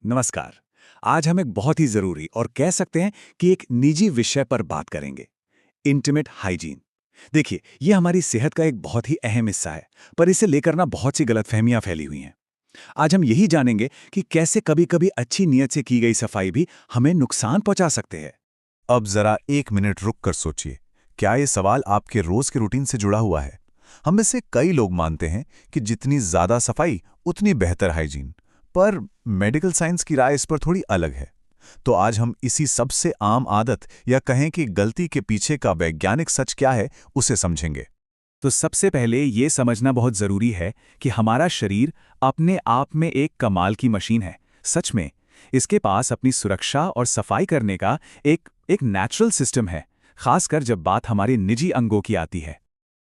नमस्कार। आज हम एक बहुत ही जरूरी और कह सकते हैं कि एक निजी विषय पर बात करेंगे। Intimate hygiene. देखिए, ये हमारी सेहत का एक बहुत ही अहम हिस्सा है, पर इसे लेकर ना बहुत सी गलतफहमियां फैली हुई हैं। आज हम यही जानेंगे कि कैसे कभी-कभी अच्छी नीयत से की गई सफाई भी हमें नुकसान पहुंचा सकते हैं। अब जरा 1 मिनट रुक कर सोचिए, क्या ये सवाल आपके रोज के रूटीन से जुड़ा हुआ है? हम में से कई लोग मानते हैं कि जितनी ज्यादा सफाई उतनी बेहतर हाइजीन, पर मेडिकल साइंस की राय इस पर थोड़ी अलग है। तो आज हम इसी सबसे आम आदत या कहें कि गलती के पीछे का वैज्ञानिक सच क्या है, उसे समझेंगे। तो सबसे पहले ये समझना बहुत जरूरी है कि हमारा शरीर अपने आप में एक कमाल की मशीन है। सच में, इसके पास अपनी सुरक्षा और सफाई करने का एक एक नेचुरल सिस्टम है, खासकर जब बात हमारे निजी अंगों की आती है।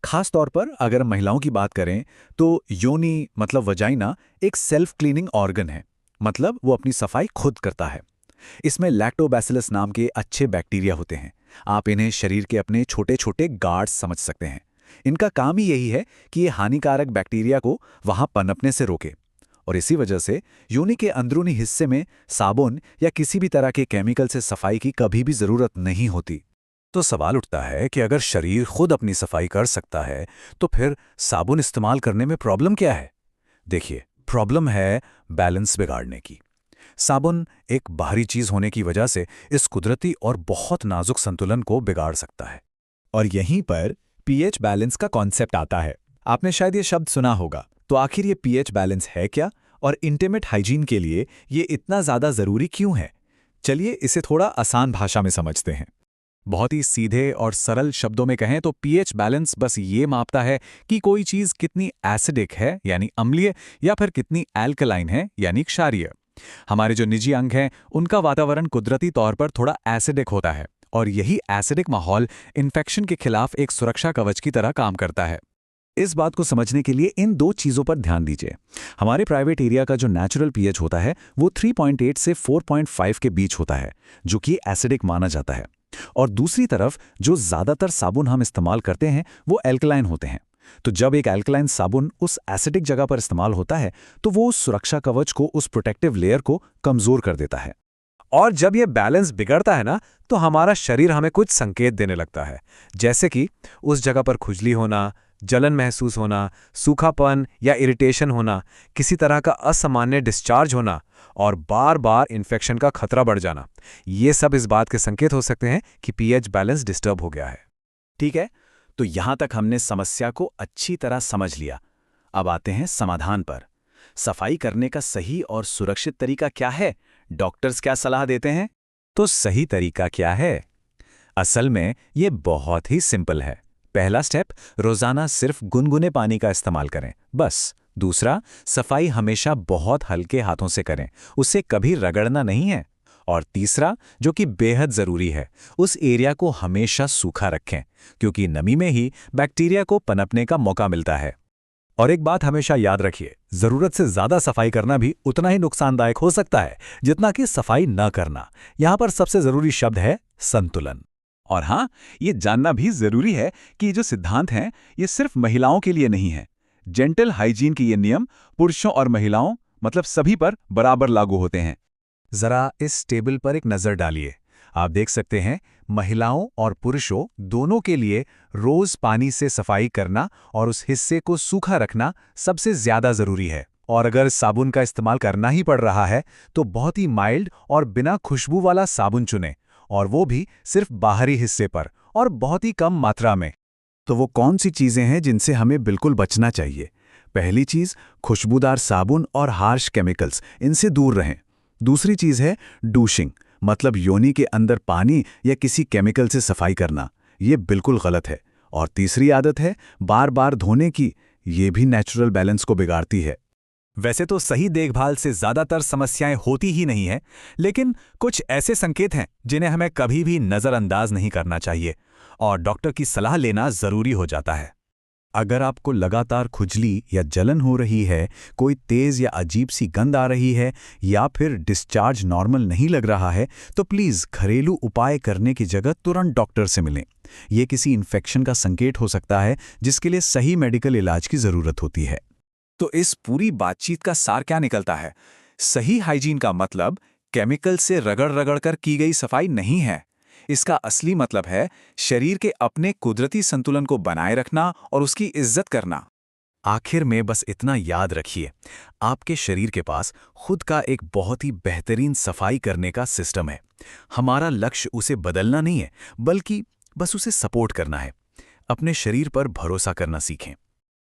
खास तौर पर अगर महिलाओं की बात करें तो योनि मतलब वजाइना एक सेल्फ क्लीनिंग ऑर्गन है। मतलब वो अपनी सफाई खुद करता है। इसमें लैक्टोबैसिलस नाम के अच्छे बैक्टीरिया होते हैं। आप इन्हें शरीर के अपने छोटे छोटे गार्ड्स समझ सकते हैं। इनका काम ही यही है कि ये हानिकारक बैक्टीरिया को वहां पनपने से रोके। और इसी वजह से योनि के अंदरूनी हिस्से में साबुन या किसी भी तरह के केमिकल से सफाई की कभी भी जरूरत नहीं होती। तो सवाल उठता है कि अगर शरीर खुद अपनी सफाई कर सकता है, तो फिर साबुन इस्तेमाल करने में प्रॉब्लम क्या है? देखिए, प्रॉब्लम है बैलेंस बिगाड़ने की। साबुन एक बाहरी चीज होने की वजह से इस कुदरती और बहुत नाजुक संतुलन को बिगाड़ सकता है। और यहीं पर पीएच बैलेंस का कॉन्सेप्ट आता है। आपने शायद ये शब्द सुना होगा। तो आखिर ये पीएच बैलेंस है क्या, और इंटीमेट हाइजीन के लिए ये इतना ज़्यादा ज़रूरी क्यों है? चलिए इसे थोड़ा आसान भाषा में समझते हैं। बहुत ही सीधे और सरल शब्दों में कहें तो पीएच बैलेंस बस ये मापता है कि कोई चीज़ कितनी एसिडिक है यानी अम्लीय, या फिर कितनी एल्कलाइन है यानी क्षारीय। हमारे जो निजी अंग हैं उनका वातावरण कुदरती तौर पर थोड़ा एसिडिक होता है, और यही एसिडिक माहौल इन्फेक्शन के खिलाफ एक सुरक्षा कवच की तरह काम करता है। इस बात को समझने के लिए इन दो चीज़ों पर ध्यान दीजिए। हमारे प्राइवेट एरिया का जो नेचुरल पीएच होता है वो 3.8 से 4.5 के बीच होता है, जो कि एसिडिक माना जाता है। और दूसरी तरफ जो ज़्यादातर साबुन हम इस्तेमाल करते हैं वो एल्कलाइन होते हैं। तो जब एक एल्कलाइन साबुन उस एसिडिक जगह पर इस्तेमाल होता है तो वो उस सुरक्षा कवच को, उस प्रोटेक्टिव लेयर को कमज़ोर कर देता है। और जब ये बैलेंस बिगड़ता है ना, तो हमारा शरीर हमें कुछ संकेत देने लगता है, जैसे कि उस जगह पर खुजली होना, जलन महसूस होना, सूखापन या इरिटेशन होना, किसी तरह का असामान्य डिस्चार्ज होना और बार बार इन्फेक्शन का खतरा बढ़ जाना। ये सब इस बात के संकेत हो सकते हैं कि पीएच बैलेंस डिस्टर्ब हो गया है। ठीक है, तो यहां तक हमने समस्या को अच्छी तरह समझ लिया। अब आते हैं समाधान पर। सफाई करने का सही और सुरक्षित तरीका क्या है? डॉक्टर्स क्या सलाह देते हैं? तो सही तरीका क्या है? असल में ये बहुत ही सिंपल है। पहला स्टेप, रोजाना सिर्फ गुनगुने पानी का इस्तेमाल करें, बस। दूसरा, सफाई हमेशा बहुत हल्के हाथों से करें, उसे कभी रगड़ना नहीं है। और तीसरा, जो कि बेहद जरूरी है, उस एरिया को हमेशा सूखा रखें, क्योंकि नमी में ही बैक्टीरिया को पनपने का मौका मिलता है। और एक बात हमेशा याद रखिए, जरूरत से ज्यादा सफाई करना भी उतना ही नुकसानदायक हो सकता है जितना कि सफाई न करना। यहां पर सबसे जरूरी शब्द है संतुलन। और हाँ, ये जानना भी जरूरी है कि ये जो सिद्धांत हैं ये सिर्फ महिलाओं के लिए नहीं है। जेंटल हाइजीन के ये नियम पुरुषों और महिलाओं मतलब सभी पर बराबर लागू होते हैं। जरा इस टेबल पर एक नजर डालिए। आप देख सकते हैं, महिलाओं और पुरुषों दोनों के लिए रोज पानी से सफाई करना और उस हिस्से को सूखा रखना सबसे ज्यादा जरूरी है। और अगर साबुन का इस्तेमाल करना ही पड़ रहा है तो बहुत ही माइल्ड और बिना खुशबू वाला साबुन चुनें, और वो भी सिर्फ बाहरी हिस्से पर और बहुत ही कम मात्रा में। तो वो कौन सी चीजें हैं जिनसे हमें बिल्कुल बचना चाहिए? पहली चीज, खुशबूदार साबुन और हार्श केमिकल्स, इनसे दूर रहें। दूसरी चीज है डूशिंग, मतलब योनि के अंदर पानी या किसी केमिकल से सफाई करना। ये बिल्कुल गलत है। और तीसरी आदत है बार बार धोने की। ये भी नेचुरल बैलेंस को बिगाड़ती है। वैसे तो सही देखभाल से ज्यादातर समस्याएं होती ही नहीं है, लेकिन कुछ ऐसे संकेत हैं जिन्हें हमें कभी भी नजरअंदाज नहीं करना चाहिए, और डॉक्टर की सलाह लेना जरूरी हो जाता है। अगर आपको लगातार खुजली या जलन हो रही है, कोई तेज या अजीब सी गंध आ रही है, या फिर डिस्चार्ज नॉर्मल नहीं लग रहा है, तो प्लीज़ घरेलू उपाय करने की जगह तुरंत डॉक्टर से मिलें। ये किसी इन्फेक्शन का संकेत हो सकता है जिसके लिए सही मेडिकल इलाज की ज़रूरत होती है। तो इस पूरी बातचीत का सार क्या निकलता है? सही हाइजीन का मतलब केमिकल से रगड़-रगड़ कर की गई सफाई नहीं है। इसका असली मतलब है शरीर के अपने कुदरती संतुलन को बनाए रखना और उसकी इज्जत करना। आखिर में बस इतना याद रखिए, आपके शरीर के पास खुद का एक बहुत ही बेहतरीन सफाई करने का सिस्टम है। हमारा लक्ष्य उसे बदलना नहीं है, बल्कि बस उसे सपोर्ट करना है। अपने शरीर पर भरोसा करना सीखें।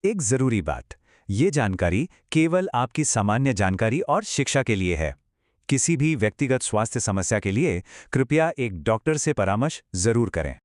एक जरूरी बात, ये जानकारी केवल आपकी सामान्य जानकारी और शिक्षा के लिए है। किसी भी व्यक्तिगत स्वास्थ्य समस्या के लिए कृपया एक डॉक्टर से परामर्श जरूर करें।